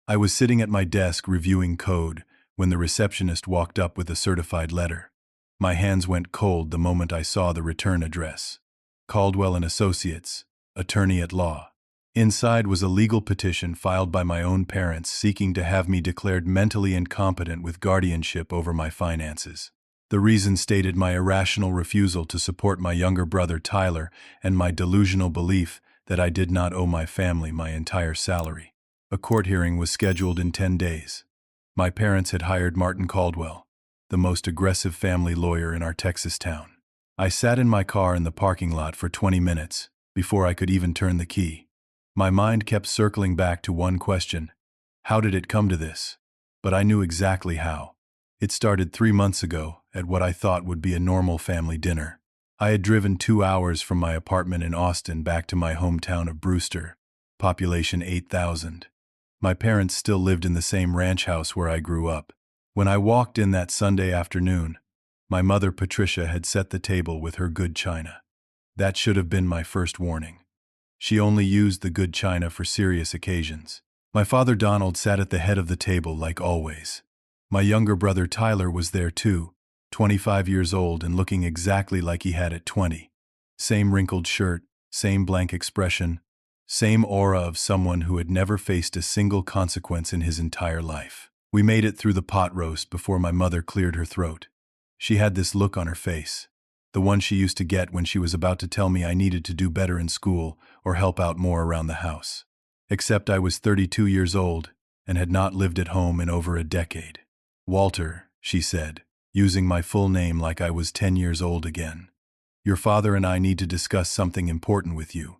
I was sitting at my desk reviewing code when the receptionist walked up with a certified letter. My hands went cold the moment I saw the return address. Caldwell and Associates, attorney at law. Inside was a legal petition filed by my own parents seeking to have me declared mentally incompetent with guardianship over my finances. The reason stated my irrational refusal to support my younger brother Tyler and my delusional belief that I did not owe my family my entire salary. A court hearing was scheduled in 10 days. My parents had hired Martin Caldwell, the most aggressive family lawyer in our Texas town. I sat in my car in the parking lot for 20 minutes before I could even turn the key. My mind kept circling back to one question: how did it come to this? But I knew exactly how. It started 3 months ago at what I thought would be a normal family dinner. I had driven 2 hours from my apartment in Austin back to my hometown of Brewster, population 8,000. My parents still lived in the same ranch house where I grew up. When I walked in that Sunday afternoon, my mother Patricia had set the table with her good china. That should have been my first warning. She only used the good china for serious occasions. My father Donald sat at the head of the table like always. My younger brother Tyler was there too, 25 years old and looking exactly like he had at 20. Same wrinkled shirt, same blank expression, same aura of someone who had never faced a single consequence in his entire life. We made it through the pot roast before my mother cleared her throat. She had this look on her face, the one she used to get when she was about to tell me I needed to do better in school or help out more around the house. Except I was 32 years old and had not lived at home in over a decade. "Walter," she said, using my full name like I was 10 years old again. "Your father and I need to discuss something important with you.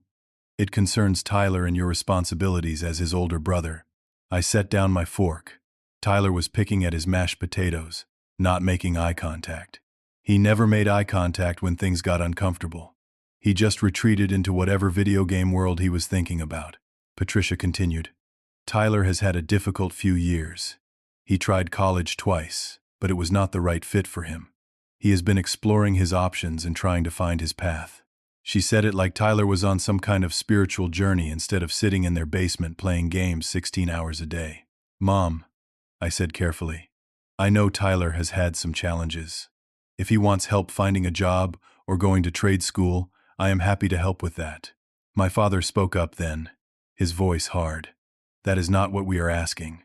It concerns Tyler and your responsibilities as his older brother." I set down my fork. Tyler was picking at his mashed potatoes, not making eye contact. He never made eye contact when things got uncomfortable. He just retreated into whatever video game world he was thinking about. Patricia continued, "Tyler has had a difficult few years. He tried college twice, but it was not the right fit for him. He has been exploring his options and trying to find his path." She said it like Tyler was on some kind of spiritual journey instead of sitting in their basement playing games 16 hours a day. "Mom," I said carefully, "I know Tyler has had some challenges. If he wants help finding a job or going to trade school, I am happy to help with that." My father spoke up then, his voice hard. "That is not what we are asking.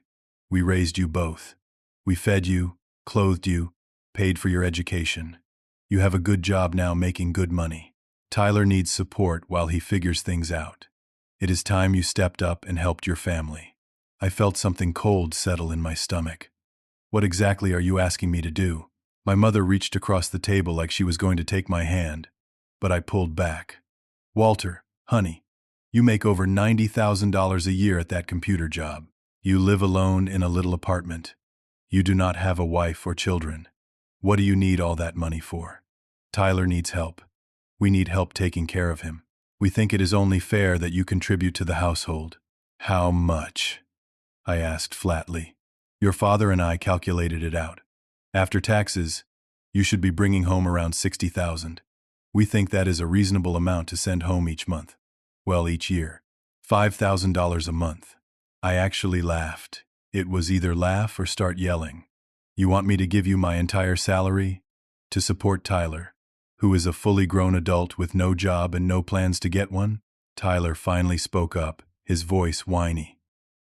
We raised you both. We fed you, clothed you, paid for your education. You have a good job now making good money. Tyler needs support while he figures things out. It is time you stepped up and helped your family." I felt something cold settle in my stomach. "What exactly are you asking me to do?" My mother reached across the table like she was going to take my hand, but I pulled back. "Walter, honey, you make over $90,000 a year at that computer job. You live alone in a little apartment. You do not have a wife or children. What do you need all that money for? Tyler needs help. We need help taking care of him. We think it is only fair that you contribute to the household." "How much?" I asked flatly. "Your father and I calculated it out. After taxes, you should be bringing home around $60,000. We think that is a reasonable amount to send home each month. Well, each year. $5,000 a month." I actually laughed. It was either laugh or start yelling. "You want me to give you my entire salary? To support Tyler, who is a fully grown adult with no job and no plans to get one?" Tyler finally spoke up, his voice whiny.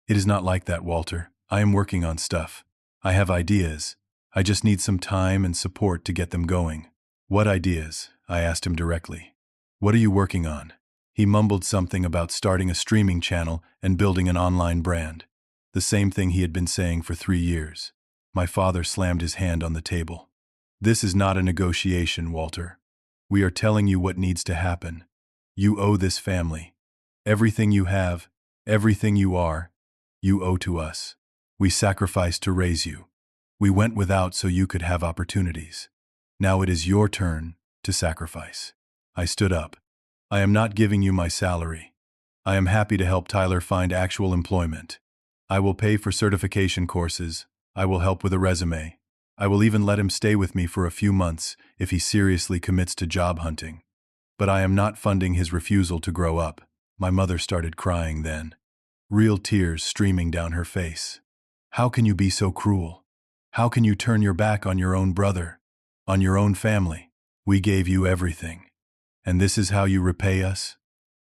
"It is not like that, Walter. I am working on stuff. I have ideas. I just need some time and support to get them going." "What ideas?" I asked him directly. "What are you working on?" He mumbled something about starting a streaming channel and building an online brand. The same thing he had been saying for 3 years. My father slammed his hand on the table. "This is not a negotiation, Walter. We are telling you what needs to happen. You owe this family. Everything you have, everything you are, you owe to us. We sacrificed to raise you. We went without so you could have opportunities. Now it is your turn to sacrifice." I stood up. "I am not giving you my salary. I am happy to help Tyler find actual employment. I will pay for certification courses. I will help with a resume. I will even let him stay with me for a few months if he seriously commits to job hunting. But I am not funding his refusal to grow up." My mother started crying then. real tears streaming down her face. How can you be so cruel? How can you turn your back on your own brother, on your own family? We gave you everything. And this is how you repay us?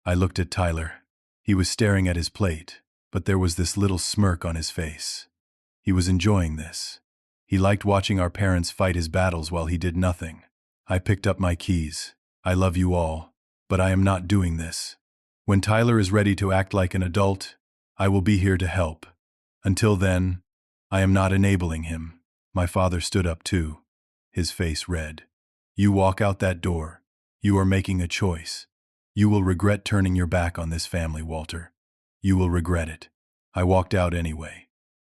I looked at Tyler. He was staring at his plate, but there was this little smirk on his face. He was enjoying this. He liked watching our parents fight his battles while he did nothing. I picked up my keys. I love you all, but I am not doing this. When Tyler is ready to act like an adult, I will be here to help. Until then, I am not enabling him. My father stood up too, his face red. You walk out that door. You are making a choice. You will regret turning your back on this family, Walter. You will regret it. I walked out anyway.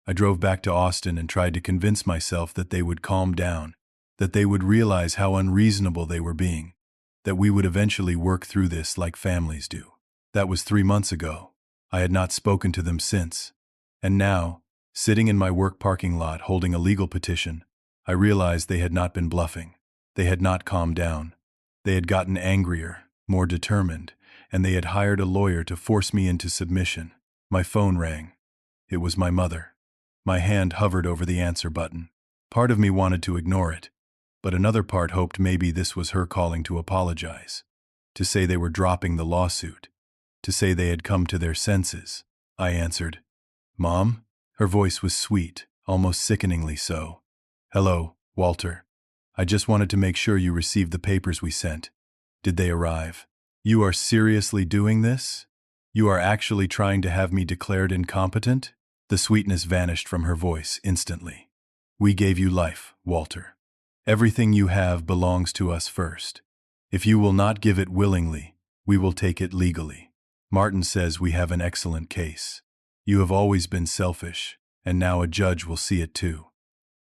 I drove back to Austin and tried to convince myself that they would calm down, that they would realize how unreasonable they were being, that we would eventually work through this like families do. That was 3 months ago. I had not spoken to them since. And now, sitting in my work parking lot holding a legal petition, I realized they had not been bluffing. They had not calmed down. They had gotten angrier, more determined, and they had hired a lawyer to force me into submission. My phone rang. It was my mother. My hand hovered over the answer button. Part of me wanted to ignore it, but another part hoped maybe this was her calling to apologize, to say they were dropping the lawsuit, to say they had come to their senses. I answered, "Mom?" Her voice was sweet, almost sickeningly so. "Hello, Walter. I just wanted to make sure you received the papers we sent. Did they arrive?" "You are seriously doing this? You are actually trying to have me declared incompetent?" The sweetness vanished from her voice instantly. "We gave you life, Walter. Everything you have belongs to us first. If you will not give it willingly, we will take it legally. Martin says we have an excellent case. You have always been selfish, and now a judge will see it too.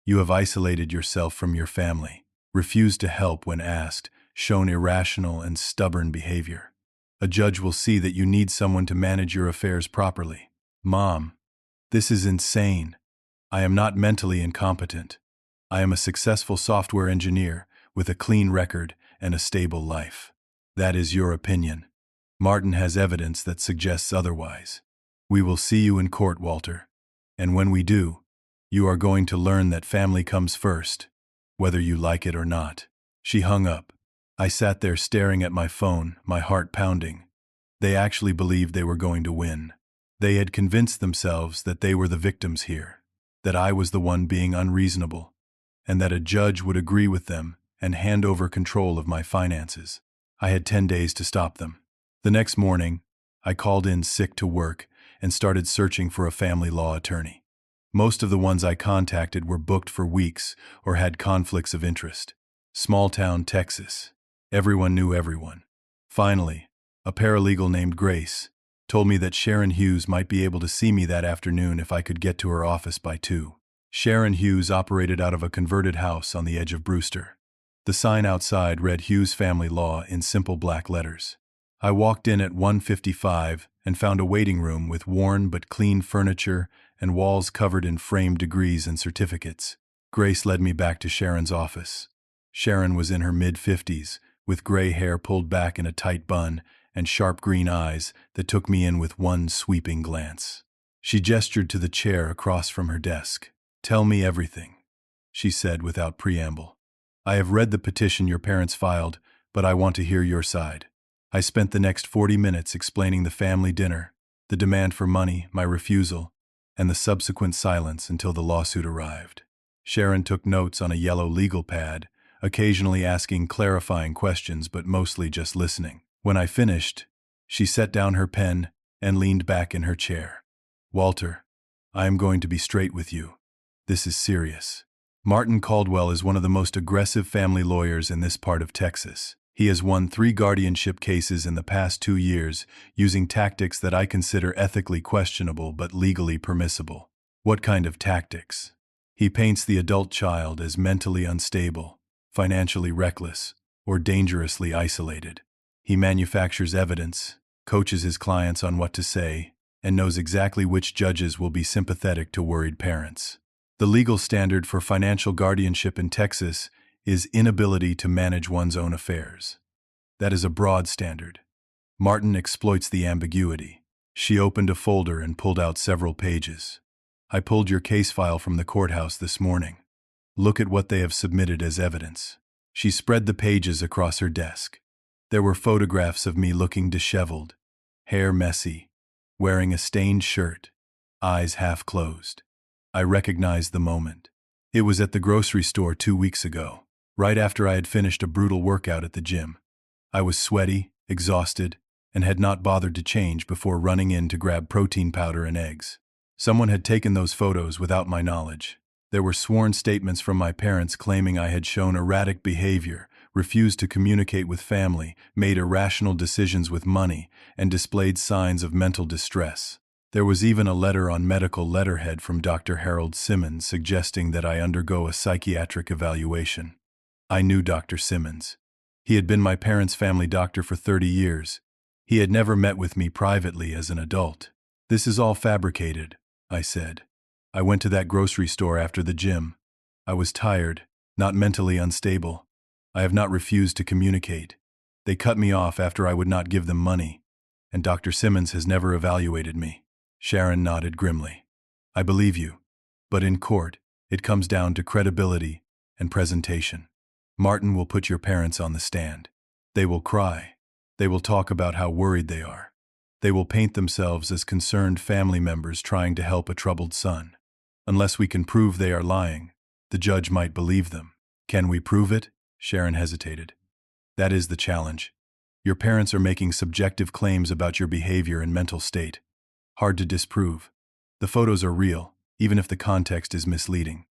You have isolated yourself from your family, refused to help when asked, shown irrational and stubborn behavior. A judge will see that you need someone to manage your affairs properly. Mom, this is insane. I am not mentally incompetent. I am a successful software engineer with a clean record and a stable life. That is your opinion. Martin has evidence that suggests otherwise. We will see you in court, Walter. And when we do, you are going to learn that family comes first, whether you like it or not." She hung up. I sat there staring at my phone, my heart pounding. They actually believed they were going to win. They had convinced themselves that they were the victims here, that I was the one being unreasonable, and that a judge would agree with them and hand over control of my finances. I had 10 days to stop them. The next morning, I called in sick to work and started searching for a family law attorney. Most of the ones I contacted were booked for weeks or had conflicts of interest. Small town Texas. Everyone knew everyone. Finally, a paralegal named Grace told me that Sharon Hughes might be able to see me that afternoon if I could get to her office by 2. Sharon Hughes operated out of a converted house on the edge of Brewster. The sign outside read Hughes Family Law in simple black letters. I walked in at 1:55 and found a waiting room with worn but clean furniture and walls covered in framed degrees and certificates. Grace led me back to Sharon's office. Sharon was in her mid-50s, with gray hair pulled back in a tight bun and sharp green eyes that took me in with one sweeping glance. She gestured to the chair across from her desk. "Tell me everything," she said without preamble. "I have read the petition your parents filed, but I want to hear your side." I spent the next 40 minutes explaining the family dinner, the demand for money, my refusal, and the subsequent silence until the lawsuit arrived. Sharon took notes on a yellow legal pad, occasionally asking clarifying questions but mostly just listening. When I finished, she set down her pen and leaned back in her chair. "Walter, I am going to be straight with you. This is serious. Martin Caldwell is one of the most aggressive family lawyers in this part of Texas. He has won 3 guardianship cases in the past 2 years using tactics that I consider ethically questionable but legally permissible." "What kind of tactics?" "He paints the adult child as mentally unstable, financially reckless, or dangerously isolated. He manufactures evidence, coaches his clients on what to say, and knows exactly which judges will be sympathetic to worried parents. The legal standard for financial guardianship in Texas is inability to manage one's own affairs. That is a broad standard. Martin exploits the ambiguity. She opened a folder and pulled out several pages. I pulled your case file from the courthouse this morning. Look at what they have submitted as evidence. She spread the pages across her desk. There were photographs of me looking disheveled, hair messy, wearing a stained shirt, eyes half closed. I recognized the moment. It was at the grocery store 2 weeks ago, right after I had finished a brutal workout at the gym. I was sweaty, exhausted, and had not bothered to change before running in to grab protein powder and eggs. Someone had taken those photos without my knowledge. There were sworn statements from my parents claiming I had shown erratic behavior, refused to communicate with family, made irrational decisions with money, and displayed signs of mental distress. There was even a letter on medical letterhead from Dr. Harold Simmons suggesting that I undergo a psychiatric evaluation. I knew Dr. Simmons. He had been my parents' family doctor for 30 years. He had never met with me privately as an adult. "This is all fabricated," I said. "I went to that grocery store after the gym. I was tired, not mentally unstable. I have not refused to communicate. They cut me off after I would not give them money, and Dr. Simmons has never evaluated me." Sharon nodded grimly. "I believe you, but in court, it comes down to credibility and presentation. Martin will put your parents on the stand. They will cry. They will talk about how worried they are. They will paint themselves as concerned family members trying to help a troubled son. Unless we can prove they are lying, the judge might believe them." "Can we prove it?" Sharon hesitated. "That is the challenge. Your parents are making subjective claims about your behavior and mental state. Hard to disprove. The photos are real, even if the context is misleading.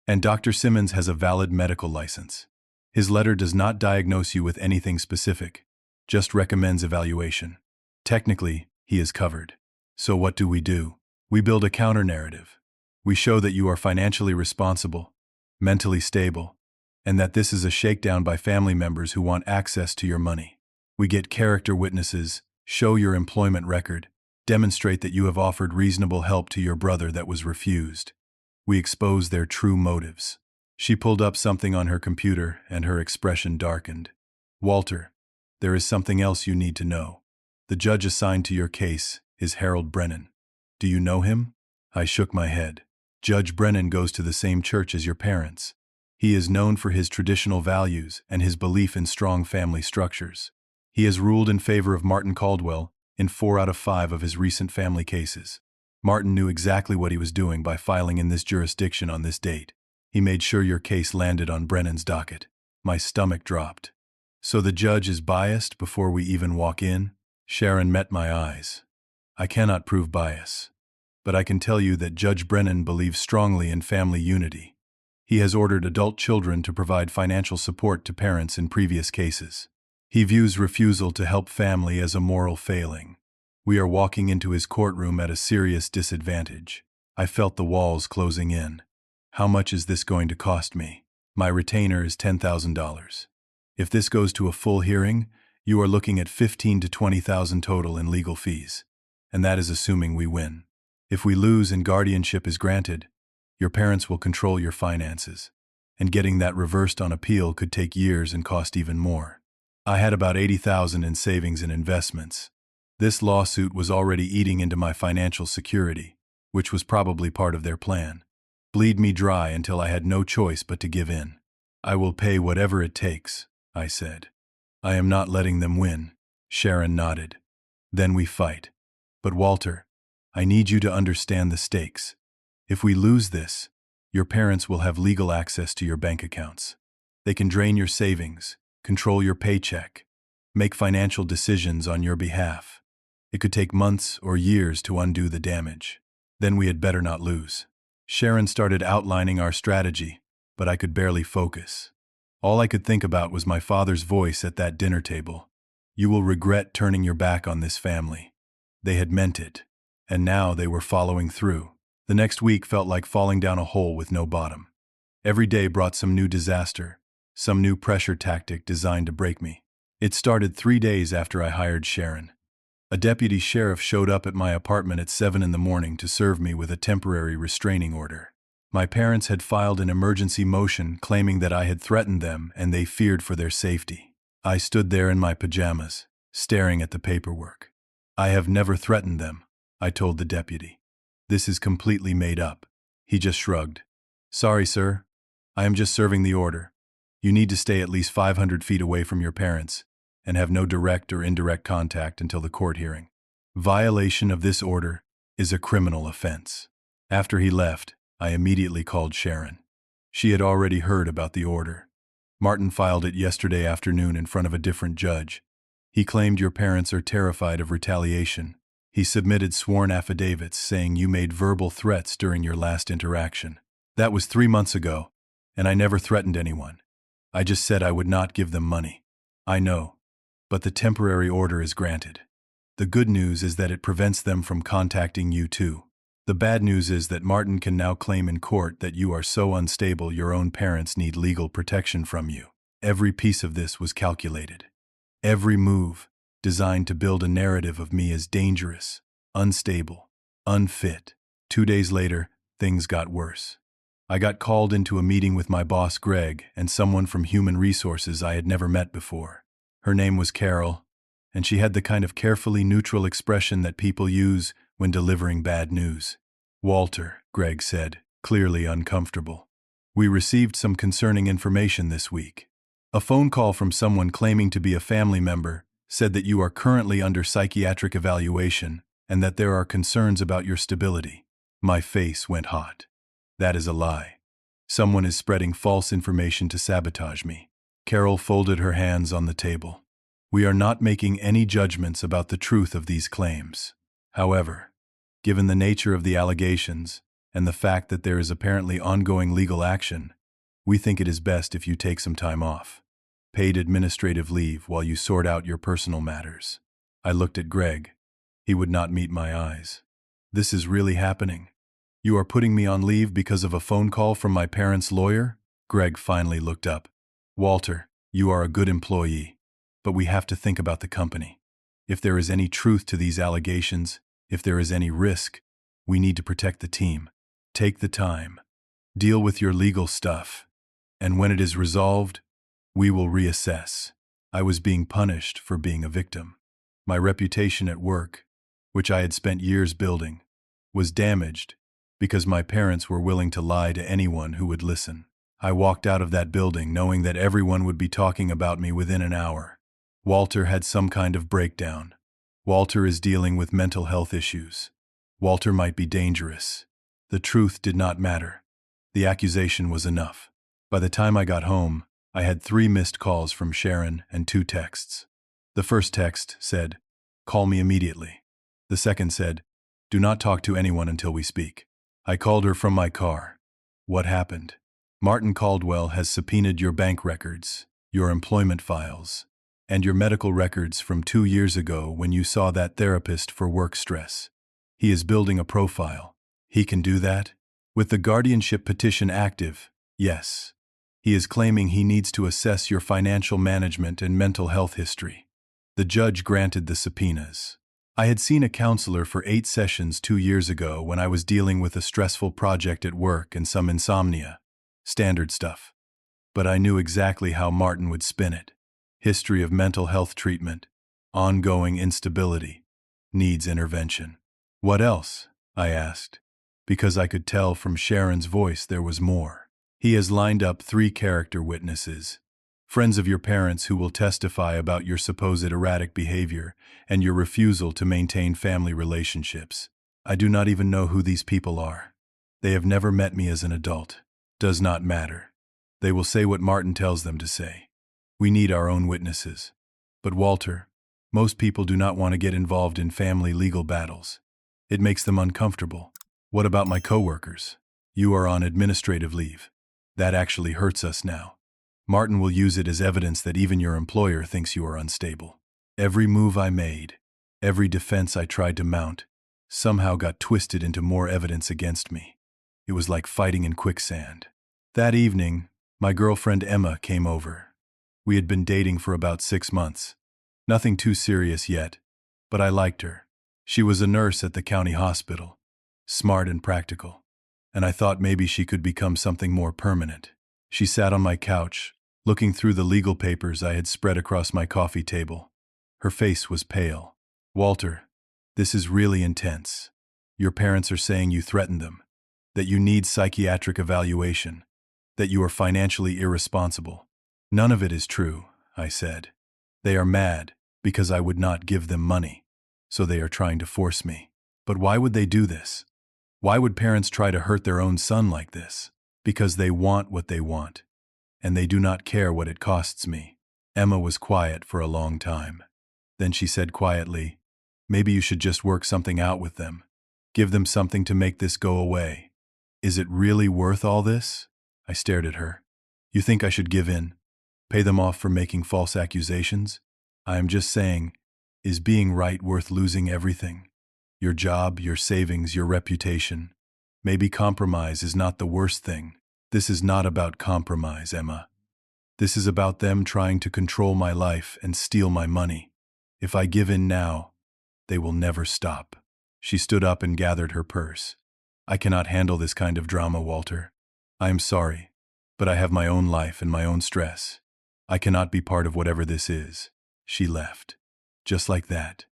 And Dr. Simmons has a valid medical license. His letter does not diagnose you with anything specific, just recommends evaluation. Technically, he is covered. So what do? We build a counter-narrative. We show that you are financially responsible, mentally stable, and that this is a shakedown by family members who want access to your money. We get character witnesses, show your employment record, demonstrate that you have offered reasonable help to your brother that was refused. We expose their true motives." She pulled up something on her computer and her expression darkened. "Walter, there is something else you need to know. The judge assigned to your case is Harold Brennan. Do you know him?" I shook my head. "Judge Brennan goes to the same church as your parents. He is known for his traditional values and his belief in strong family structures. He has ruled in favor of Martin Caldwell in 4 out of 5 of his recent family cases. Martin knew exactly what he was doing by filing in this jurisdiction on this date. He made sure your case landed on Brennan's docket." My stomach dropped. "So the judge is biased before we even walk in?" Sharon met my eyes. "I cannot prove bias, but I can tell you that Judge Brennan believes strongly in family unity. He has ordered adult children to provide financial support to parents in previous cases. He views refusal to help family as a moral failing. We are walking into his courtroom at a serious disadvantage." I felt the walls closing in. "How much is this going to cost me?" "My retainer is $10,000. If this goes to a full hearing, you are looking at $15,000 to $20,000 total in legal fees, and that is assuming we win. If we lose and guardianship is granted, your parents will control your finances, and getting that reversed on appeal could take years and cost even more. I had about $80,000 in savings and investments. This lawsuit was already eating into my financial security, which was probably part of their plan. Bleed me dry until I had no choice but to give in." "I will pay whatever it takes," I said. "I am not letting them win." Sharon nodded. "Then we fight. But Walter, I need you to understand the stakes. If we lose this, your parents will have legal access to your bank accounts. They can drain your savings, control your paycheck, make financial decisions on your behalf. It could take months or years to undo the damage. Then we had better not lose." Sharon started outlining our strategy, but I could barely focus. All I could think about was my father's voice at that dinner table. "You will regret turning your back on this family." They had meant it, and now they were following through. The next week felt like falling down a hole with no bottom. Every day brought some new disaster, some new pressure tactic designed to break me. It started 3 days after I hired Sharon. A deputy sheriff showed up at my apartment at 7 in the morning to serve me with a temporary restraining order. My parents had filed an emergency motion claiming that I had threatened them and they feared for their safety. I stood there in my pajamas, staring at the paperwork. "I have never threatened them," I told the deputy. This is completely made up. He just shrugged. Sorry, sir. I am just serving the order. You need to stay at least 500 feet away from your parents and have no direct or indirect contact until the court hearing. Violation of this order is a criminal offense. After he left, I immediately called Sharon. She had already heard about the order. Martin filed it yesterday afternoon in front of a different judge. He claimed your parents are terrified of retaliation. He submitted sworn affidavits saying you made verbal threats during your last interaction. That was 3 months ago, and I never threatened anyone. I just said I would not give them money. I know, but the temporary order is granted. The good news is that it prevents them from contacting you too. The bad news is that Martin can now claim in court that you are so unstable your own parents need legal protection from you. Every piece of this was calculated. Every move designed to build a narrative of me as dangerous, unstable, unfit. 2 days later, things got worse. I got called into a meeting with my boss Greg and someone from Human Resources I had never met before. Her name was Carol, and she had the kind of carefully neutral expression that people use when delivering bad news. Walter, Greg said, clearly uncomfortable. We received some concerning information this week. A phone call from someone claiming to be a family member said that you are currently under psychiatric evaluation and that there are concerns about your stability. My face went hot. That is a lie. Someone is spreading false information to sabotage me. Carol folded her hands on the table. We are not making any judgments about the truth of these claims. However, given the nature of the allegations and the fact that there is apparently ongoing legal action, we think it is best if you take some time off. Paid administrative leave while you sort out your personal matters. I looked at Greg. He would not meet my eyes. This is really happening. You are putting me on leave because of a phone call from my parents' lawyer? Greg finally looked up. Walter, you are a good employee, but we have to think about the company. If there is any truth to these allegations, if there is any risk, we need to protect the team. Take the time. Deal with your legal stuff. And when it is resolved, we will reassess. I was being punished for being a victim. My reputation at work, which I had spent years building, was damaged because my parents were willing to lie to anyone who would listen. I walked out of that building knowing that everyone would be talking about me within an hour. Walter had some kind of breakdown. Walter is dealing with mental health issues. Walter might be dangerous. The truth did not matter. The accusation was enough. By the time I got home, I had 3 missed calls from Sharon and 2 texts. The first text said, "Call me immediately." The second said, "Do not talk to anyone until we speak." I called her from my car. What happened? Martin Caldwell has subpoenaed your bank records, your employment files, and your medical records from 2 years ago when you saw that therapist for work stress. He is building a profile. He can do that? With the guardianship petition active, yes. He is claiming he needs to assess your financial management and mental health history. The judge granted the subpoenas. I had seen a counselor for 8 sessions 2 years ago when I was dealing with a stressful project at work and some insomnia. Standard stuff. But I knew exactly how Martin would spin it. History of mental health treatment. Ongoing instability. Needs intervention. What else? I asked. Because I could tell from Sharon's voice there was more. He has lined up 3 character witnesses. Friends of your parents who will testify about your supposed erratic behavior and your refusal to maintain family relationships. I do not even know who these people are. They have never met me as an adult. Does not matter. They will say what Martin tells them to say. We need our own witnesses. But Walter, most people do not want to get involved in family legal battles. It makes them uncomfortable. What about my coworkers? You are on administrative leave. That actually hurts us now. Martin will use it as evidence that even your employer thinks you are unstable. Every move I made, every defense I tried to mount, somehow got twisted into more evidence against me. It was like fighting in quicksand. That evening, my girlfriend Emma came over. We had been dating for about 6 months. Nothing too serious yet, but I liked her. She was a nurse at the county hospital, smart and practical, and I thought maybe she could become something more permanent. She sat on my couch, looking through the legal papers I had spread across my coffee table. Her face was pale. "Walter, This is really intense. Your parents are saying you threatened them, that you need psychiatric evaluation, that you are financially irresponsible. None of it is true, I said. They are mad because I would not give them money, so they are trying to force me. But why would they do this? Why would parents try to hurt their own son like this? Because they want what they want, and they do not care what it costs me. Emma was quiet for a long time. Then she said quietly, "Maybe you should just work something out with them. Give them something to make this go away." "Is it really worth all this?" I stared at her. "You think I should give in? Pay them off for making false accusations? I am just saying, is being right worth losing everything? Your job, your savings, your reputation. Maybe compromise is not the worst thing. This is not about compromise, Emma. This is about them trying to control my life and steal my money. If I give in now, they will never stop." She stood up and gathered her purse. "I cannot handle this kind of drama, Walter. I am sorry, but I have my own life and my own stress. I cannot be part of whatever this is." She left. Just like that.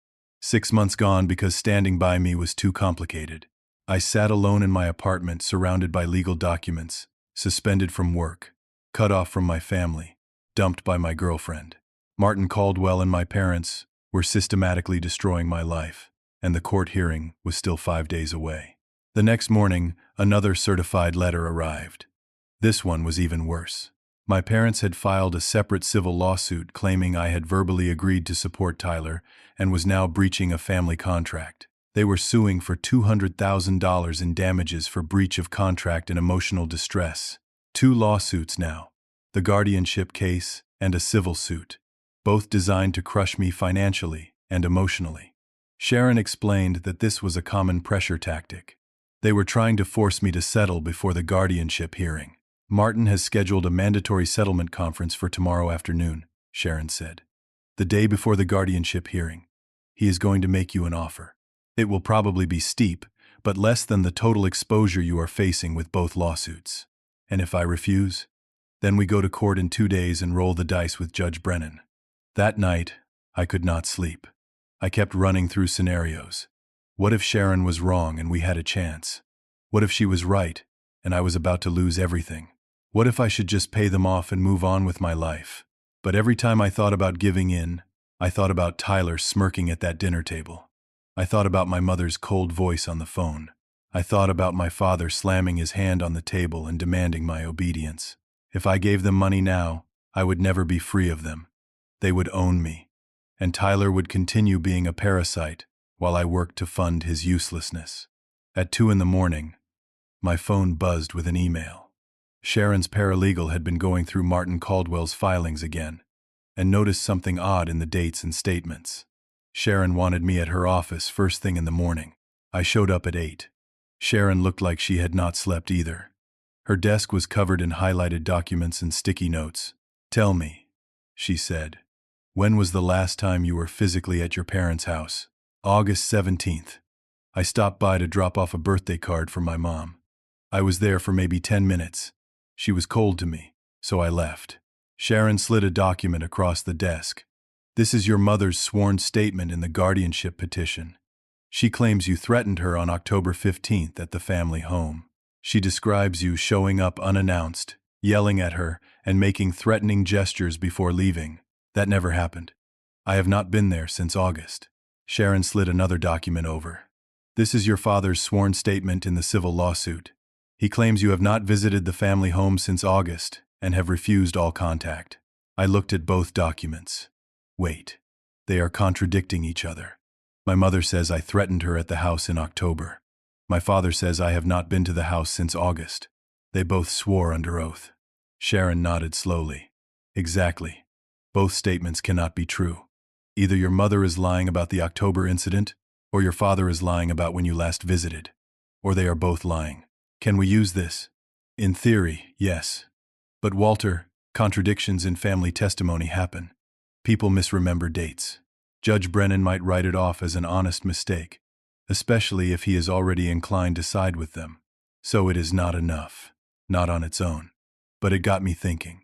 6 months gone because standing by me was too complicated. I sat alone in my apartment surrounded by legal documents, suspended from work, cut off from my family, dumped by my girlfriend. Martin Caldwell and my parents were systematically destroying my life, and the court hearing was still 5 days away. The next morning, another certified letter arrived. This one was even worse. My parents had filed a separate civil lawsuit claiming I had verbally agreed to support Tyler and was now breaching a family contract. They were suing for $200,000 in damages for breach of contract and emotional distress. 2 lawsuits now, the guardianship case and a civil suit, both designed to crush me financially and emotionally. Sharon explained that this was a common pressure tactic. They were trying to force me to settle before the guardianship hearing. "Martin has scheduled a mandatory settlement conference for tomorrow afternoon," Sharon said. "The day before the guardianship hearing. He is going to make you an offer. It will probably be steep, but less than the total exposure you are facing with both lawsuits. And if I refuse, then we go to court in 2 days and roll the dice with Judge Brennan." That night, I could not sleep. I kept running through scenarios. What if Sharon was wrong and we had a chance? What if she was right and I was about to lose everything? What if I should just pay them off and move on with my life? But every time I thought about giving in, I thought about Tyler smirking at that dinner table. I thought about my mother's cold voice on the phone. I thought about my father slamming his hand on the table and demanding my obedience. If I gave them money now, I would never be free of them. They would own me. And Tyler would continue being a parasite while I worked to fund his uselessness. At 2 a.m, my phone buzzed with an email. Sharon's paralegal had been going through Martin Caldwell's filings again, and noticed something odd in the dates and statements. Sharon wanted me at her office first thing in the morning. I showed up at 8. Sharon looked like she had not slept either. Her desk was covered in highlighted documents and sticky notes. "Tell me," she said, "when was the last time you were physically at your parents' house?" "August 17th. I stopped by to drop off a birthday card for my mom. I was there for maybe 10 minutes. She was cold to me, so I left." Sharon slid a document across the desk. "This is your mother's sworn statement in the guardianship petition. She claims you threatened her on October 15th at the family home. She describes you showing up unannounced, yelling at her, and making threatening gestures before leaving. That never happened. I have not been there since August." Sharon slid another document over. "This is your father's sworn statement in the civil lawsuit. He claims you have not visited the family home since August and have refused all contact." I looked at both documents. Wait, they are contradicting each other. My mother says I threatened her at the house in October. My father says I have not been to the house since August. They both swore under oath. Sharon nodded slowly. "Exactly. Both statements cannot be true. Either your mother is lying about the October incident, or your father is lying about when you last visited. Or they are both lying. Can we use this?" "In theory, yes. But Walter, contradictions in family testimony happen. People misremember dates. Judge Brennan might write it off as an honest mistake, especially if he is already inclined to side with them. So it is not enough. Not on its own. But it got me thinking.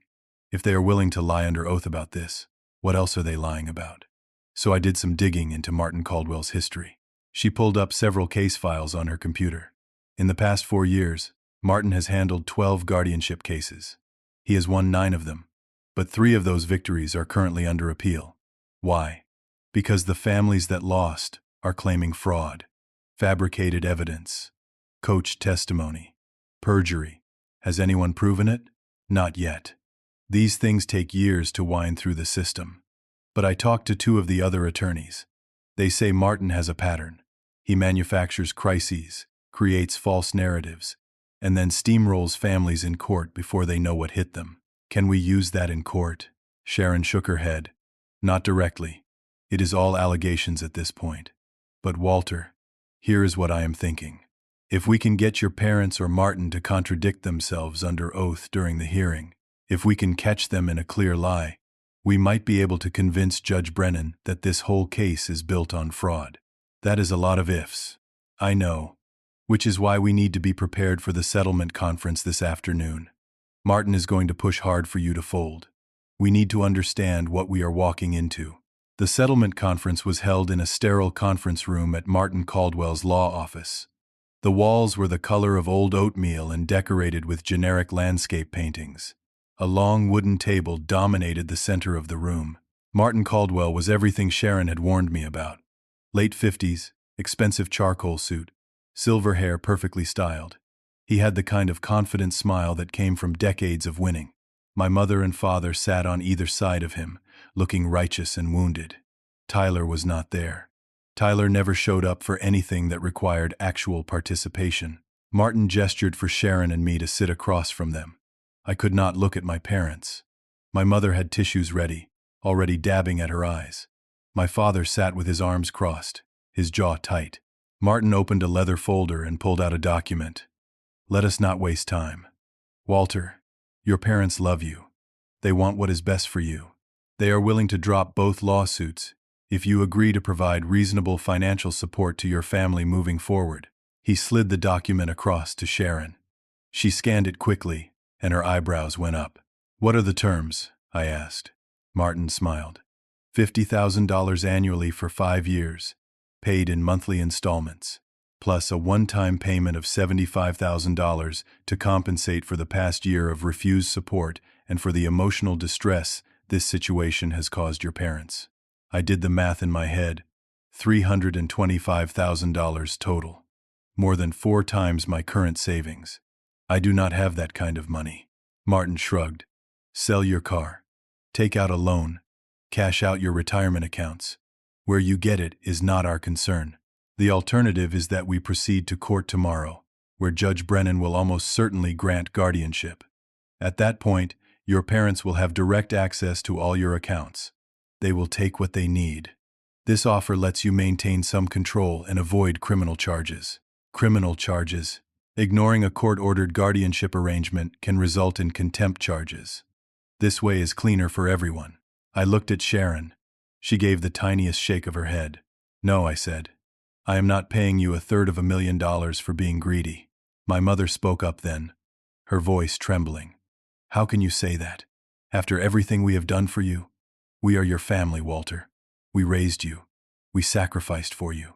If they are willing to lie under oath about this, what else are they lying about?" So I did some digging into Martin Caldwell's history. She pulled up several case files on her computer. In the past 4 years, Martin has handled 12 guardianship cases. He has won 9 of them, but 3 of those victories are currently under appeal. Why? Because the families that lost are claiming fraud, fabricated evidence, coached testimony, perjury. Has anyone proven it? Not yet. These things take years to wind through the system. But I talked to 2 of the other attorneys. They say Martin has a pattern. He manufactures crises, creates false narratives, and then steamrolls families in court before they know what hit them. Can we use that in court? Sharon shook her head. Not directly. It is all allegations at this point. But Walter, here is what I am thinking. If we can get your parents or Martin to contradict themselves under oath during the hearing, if we can catch them in a clear lie, we might be able to convince Judge Brennan that this whole case is built on fraud. That is a lot of ifs. I know. Which is why we need to be prepared for the settlement conference this afternoon. Martin is going to push hard for you to fold. We need to understand what we are walking into. The settlement conference was held in a sterile conference room at Martin Caldwell's law office. The walls were the color of old oatmeal and decorated with generic landscape paintings. A long wooden table dominated the center of the room. Martin Caldwell was everything Sharon had warned me about. Late 50s, expensive charcoal suit, silver hair perfectly styled. He had the kind of confident smile that came from decades of winning. My mother and father sat on either side of him, looking righteous and wounded. Tyler was not there. Tyler never showed up for anything that required actual participation. Martin gestured for Sharon and me to sit across from them. I could not look at my parents. My mother had tissues ready, already dabbing at her eyes. My father sat with his arms crossed, his jaw tight. Martin opened a leather folder and pulled out a document. Let us not waste time. Walter, your parents love you. They want what is best for you. They are willing to drop both lawsuits if you agree to provide reasonable financial support to your family moving forward. He slid the document across to Sharon. She scanned it quickly, and her eyebrows went up. What are the terms? I asked. Martin smiled. $50,000 annually for 5 years, paid in monthly installments, plus a one-time payment of $75,000 to compensate for the past year of refused support and for the emotional distress this situation has caused your parents. I did the math in my head. $325,000 total. More than 4 times my current savings. I do not have that kind of money. Martin shrugged. Sell your car. Take out a loan. Cash out your retirement accounts. Where you get it is not our concern. The alternative is that we proceed to court tomorrow, where Judge Brennan will almost certainly grant guardianship. At that point, your parents will have direct access to all your accounts. They will take what they need. This offer lets you maintain some control and avoid criminal charges. Criminal charges. Ignoring a court-ordered guardianship arrangement can result in contempt charges. This way is cleaner for everyone. I looked at Sharon. She gave the tiniest shake of her head. No, I said. I am not paying you $350,000 for being greedy. My mother spoke up then, her voice trembling. How can you say that? After everything we have done for you? We are your family, Walter. We raised you. We sacrificed for you.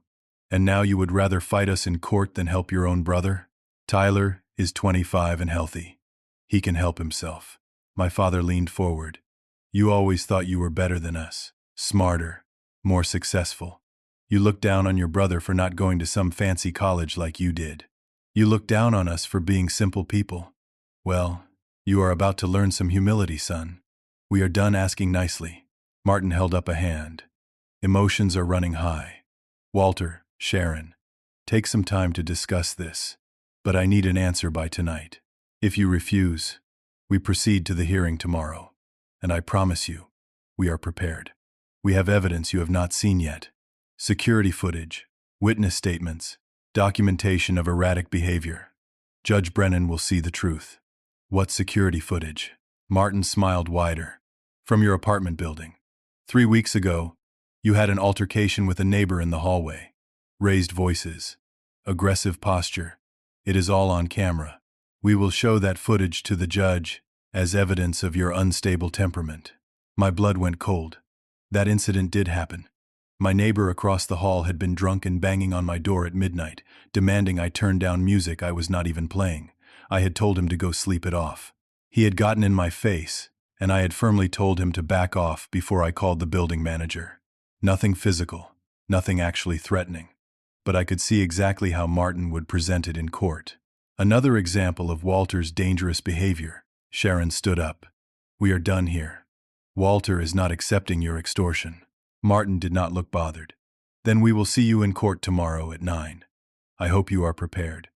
And now you would rather fight us in court than help your own brother? Tyler is 25 and healthy. He can help himself. My father leaned forward. You always thought you were better than us, smarter, more successful. You looked down on your brother for not going to some fancy college like you did. You looked down on us for being simple people. Well, you are about to learn some humility, son. We are done asking nicely. Martin held up a hand. Emotions are running high. Walter, Sharon, take some time to discuss this, but I need an answer by tonight. If you refuse, we proceed to the hearing tomorrow. And I promise you, we are prepared. We have evidence you have not seen yet. Security footage, witness statements, documentation of erratic behavior. Judge Brennan will see the truth. What security footage? Martin smiled wider. From your apartment building. 3 weeks ago, you had an altercation with a neighbor in the hallway. Raised voices. Aggressive posture. It is all on camera. We will show that footage to the judge as evidence of your unstable temperament. My blood went cold. That incident did happen. My neighbor across the hall had been drunk and banging on my door at midnight, demanding I turn down music I was not even playing. I had told him to go sleep it off. He had gotten in my face, and I had firmly told him to back off before I called the building manager. Nothing physical, nothing actually threatening. But I could see exactly how Martin would present it in court. Another example of Walter's dangerous behavior. Sharon stood up. "We are done here. Walter is not accepting your extortion." Martin did not look bothered. "Then we will see you in court tomorrow at 9. I hope you are prepared."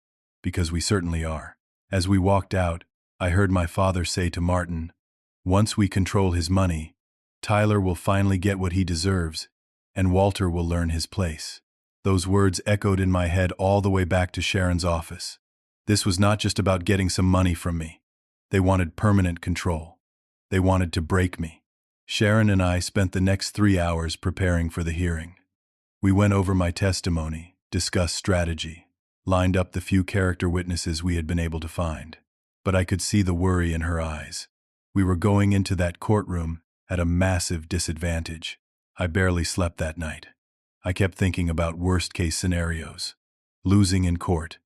Because we certainly are. As we walked out, I heard my father say to Martin, "Once we control his money, Tyler will finally get what he deserves, and Walter will learn his place." Those words echoed in my head all the way back to Sharon's office. This was not just about getting some money from me. They wanted permanent control. They wanted to break me. Sharon and I spent the next 3 hours preparing for the hearing. We went over my testimony, discussed strategy, lined up the few character witnesses we had been able to find. But I could see the worry in her eyes. We were going into that courtroom at a massive disadvantage. I barely slept that night. I kept thinking about worst-case scenarios. Losing in court,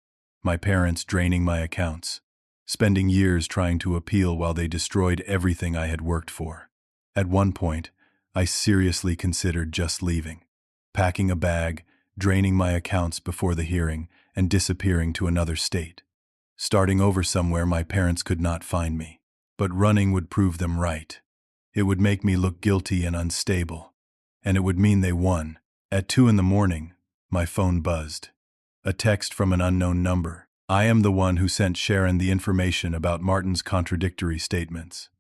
my parents draining my accounts, spending years trying to appeal while they destroyed everything I had worked for. At one point, I seriously considered just leaving, packing a bag, draining my accounts before the hearing, and disappearing to another state. Starting over somewhere my parents could not find me. But running would prove them right. It would make me look guilty and unstable. And it would mean they won. At 2 in the morning, my phone buzzed. A text from an unknown number. "I am the one who sent Sharon the information about Martin's contradictory statements.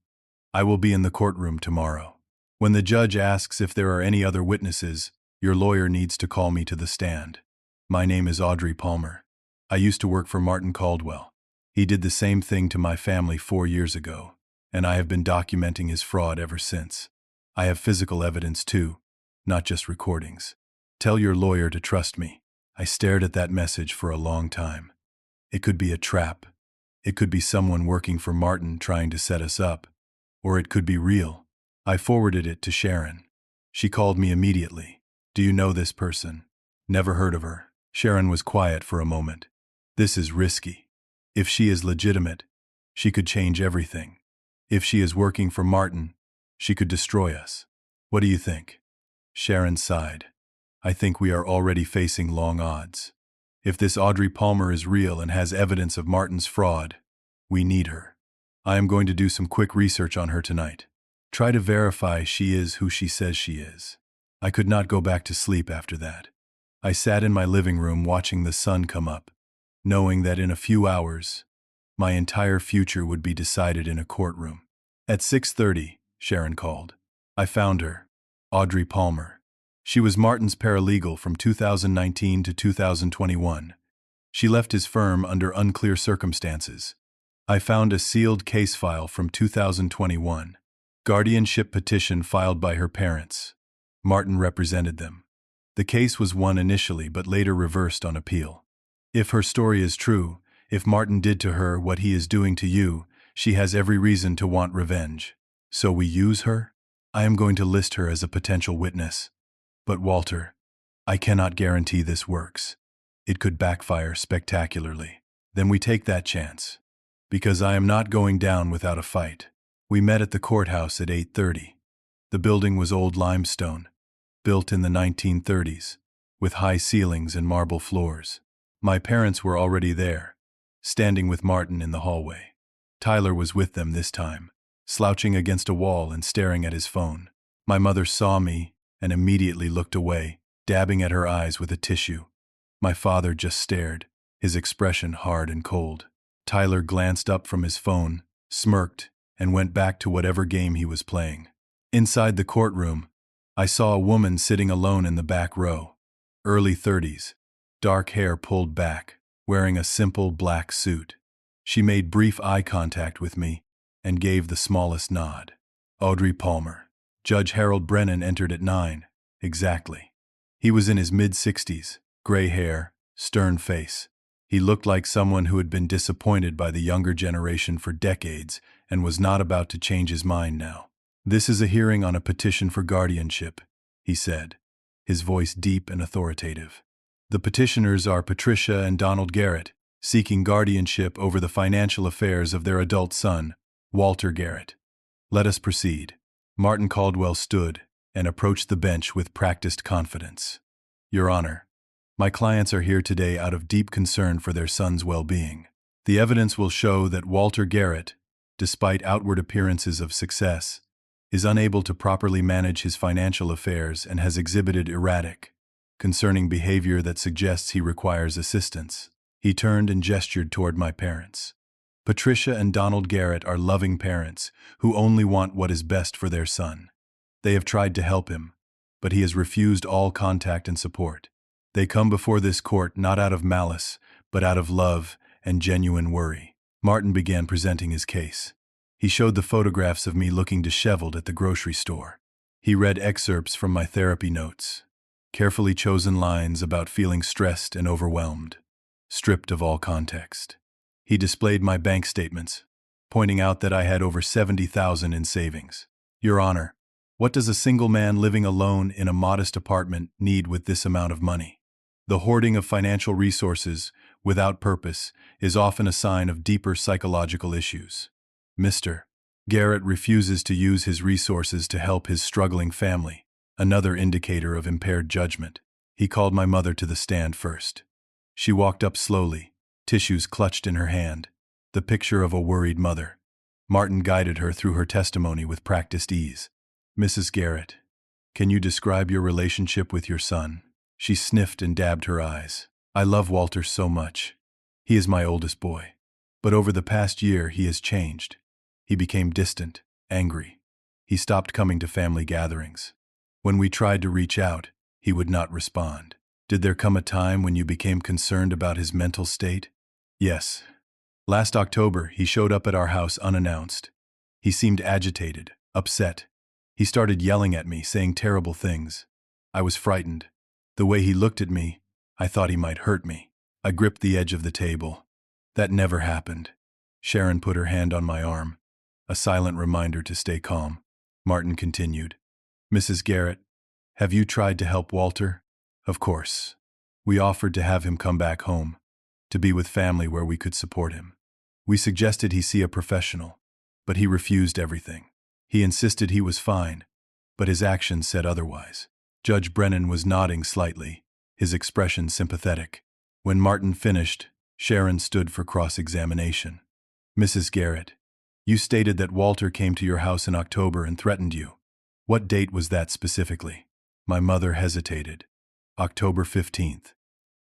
I will be in the courtroom tomorrow. When the judge asks if there are any other witnesses, your lawyer needs to call me to the stand. My name is Audrey Palmer. I used to work for Martin Caldwell. He did the same thing to my family 4 years ago, and I have been documenting his fraud ever since. I have physical evidence too, not just recordings. Tell your lawyer to trust me." I stared at that message for a long time. It could be a trap. It could be someone working for Martin trying to set us up. Or it could be real. I forwarded it to Sharon. She called me immediately. "Do you know this person?" "Never heard of her." Sharon was quiet for a moment. "This is risky. If she is legitimate, she could change everything. If she is working for Martin, she could destroy us. What do you think?" Sharon sighed. "I think we are already facing long odds. If this Audrey Palmer is real and has evidence of Martin's fraud, we need her. I am going to do some quick research on her tonight. Try to verify she is who she says she is." I could not go back to sleep after that. I sat in my living room watching the sun come up, knowing that in a few hours, my entire future would be decided in a courtroom. At 6:30, Sharon called. I found her, Audrey Palmer. She was Martin's paralegal from 2019 to 2021. She left his firm under unclear circumstances. I found a sealed case file from 2021. Guardianship petition filed by her parents. Martin represented them. The case was won initially but later reversed on appeal. If her story is true, if Martin did to her what he is doing to you, she has every reason to want revenge. So we use her? I am going to list her as a potential witness. But Walter, I cannot guarantee this works. It could backfire spectacularly. Then we take that chance. Because I am not going down without a fight. We met at the courthouse at 8:30. The building was old limestone, built in the 1930s, with high ceilings and marble floors. My parents were already there, standing with Martin in the hallway. Tyler was with them this time, slouching against a wall and staring at his phone. My mother saw me and immediately looked away, dabbing at her eyes with a tissue. My father just stared, his expression hard and cold. Tyler glanced up from his phone, smirked, and went back to whatever game he was playing. Inside the courtroom, I saw a woman sitting alone in the back row. Early 30s, dark hair pulled back, wearing a simple black suit. She made brief eye contact with me and gave the smallest nod. Audrey Palmer. Judge Harold Brennan entered at 9, exactly. He was in his mid-60s, gray hair, stern face. He looked like someone who had been disappointed by the younger generation for decades and was not about to change his mind now. "This is a hearing on a petition for guardianship," he said. his voice deep and authoritative. The petitioners are Patricia and Donald Garrett, seeking guardianship over the financial affairs of their adult son, Walter Garrett. Let us proceed. Martin Caldwell stood and approached the bench with practiced confidence. Your Honor, my clients are here today out of deep concern for their son's well-being. The evidence will show that Walter Garrett, despite outward appearances of success, is unable to properly manage his financial affairs and has exhibited erratic, concerning behavior that suggests he requires assistance. He turned and gestured toward my parents. Patricia and Donald Garrett are loving parents who only want what is best for their son. They have tried to help him, but he has refused all contact and support. They come before this court not out of malice, but out of love and genuine worry. Martin began presenting his case. He showed the photographs of me looking disheveled at the grocery store. He read excerpts from my therapy notes, carefully chosen lines about feeling stressed and overwhelmed, stripped of all context. He displayed my bank statements, pointing out that I had over $70,000 in savings. Your Honor, what does a single man living alone in a modest apartment need with this amount of money? The hoarding of financial resources without purpose is often a sign of deeper psychological issues. Mr. Garrett refuses to use his resources to help his struggling family, another indicator of impaired judgment. He called my mother to the stand first. She walked up slowly, tissues clutched in her hand, the picture of a worried mother. Martin guided her through her testimony with practiced ease. Mrs. Garrett, can you describe your relationship with your son? She sniffed and dabbed her eyes. I love Walter so much. He is my oldest boy. But over the past year, he has changed. He became distant, angry. He stopped coming to family gatherings. When we tried to reach out, he would not respond. Did there come a time when you became concerned about his mental state? Yes. Last October, he showed up at our house unannounced. He seemed agitated, upset. He started yelling at me, saying terrible things. I was frightened. The way he looked at me, I thought he might hurt me. I gripped the edge of the table. That never happened. Sharon put her hand on my arm, a silent reminder to stay calm. Martin continued. Mrs. Garrett, have you tried to help Walter? Of course. We offered to have him come back home, to be with family where we could support him. We suggested he see a professional, but he refused everything. He insisted he was fine, but his actions said otherwise. Judge Brennan was nodding slightly, his expression sympathetic. When Martin finished, Sharon stood for cross-examination. Mrs. Garrett, you stated that Walter came to your house in October and threatened you. What date was that specifically? My mother hesitated. October 15th.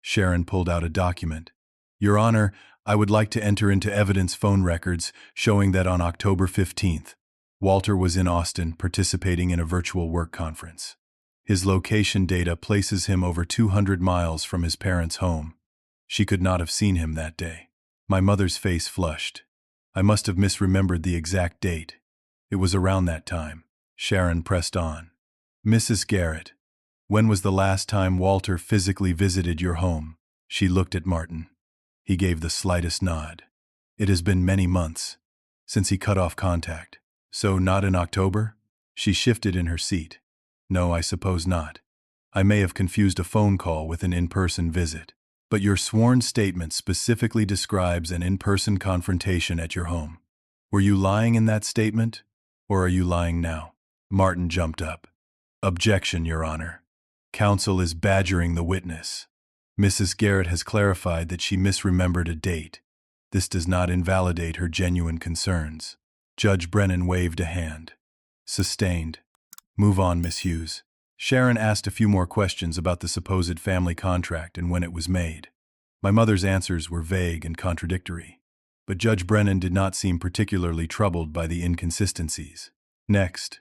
Sharon pulled out a document. Your Honor, I would like to enter into evidence phone records showing that on October 15th, Walter was in Austin participating in a virtual work conference. His location data places him over 200 miles from his parents' home. She could not have seen him that day. My mother's face flushed. I must have misremembered the exact date. It was around that time. Sharon pressed on. Mrs. Garrett, when was the last time Walter physically visited your home? She looked at Martin. He gave the slightest nod. It has been many months since he cut off contact. So not in October? She shifted in her seat. No, I suppose not. I may have confused a phone call with an in-person visit. But your sworn statement specifically describes an in-person confrontation at your home. Were you lying in that statement, or are you lying now? Martin jumped up. Objection, Your Honor. Counsel is badgering the witness. Mrs. Garrett has clarified that she misremembered a date. This does not invalidate her genuine concerns. Judge Brennan waved a hand. Sustained. Move on, Miss Hughes. Sharon asked a few more questions about the supposed family contract and when it was made. My mother's answers were vague and contradictory, but Judge Brennan did not seem particularly troubled by the inconsistencies. Next,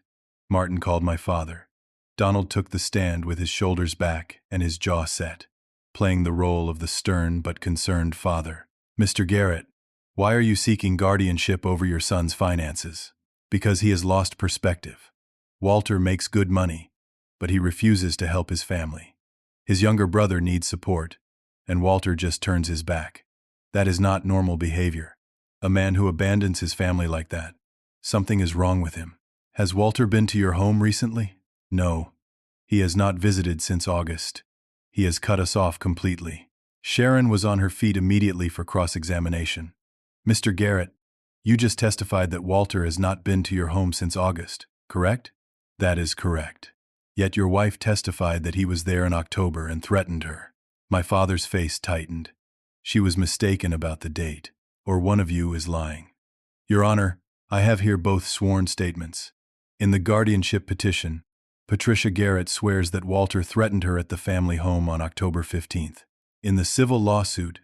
Martin called my father. Donald took the stand with his shoulders back and his jaw set, playing the role of the stern but concerned father. Mr. Garrett, why are you seeking guardianship over your son's finances? Because he has lost perspective. Walter makes good money, but he refuses to help his family. His younger brother needs support, and Walter just turns his back. That is not normal behavior. A man who abandons his family like that. Something is wrong with him. Has Walter been to your home recently? No. He has not visited since August. He has cut us off completely. Sharon was on her feet immediately for cross-examination. Mr. Garrett, you just testified that Walter has not been to your home since August, correct? That is correct. Yet your wife testified that he was there in October and threatened her. My father's face tightened. She was mistaken about the date, or one of you is lying. Your Honor, I have here both sworn statements. In the guardianship petition, Patricia Garrett swears that Walter threatened her at the family home on October 15th. In the civil lawsuit,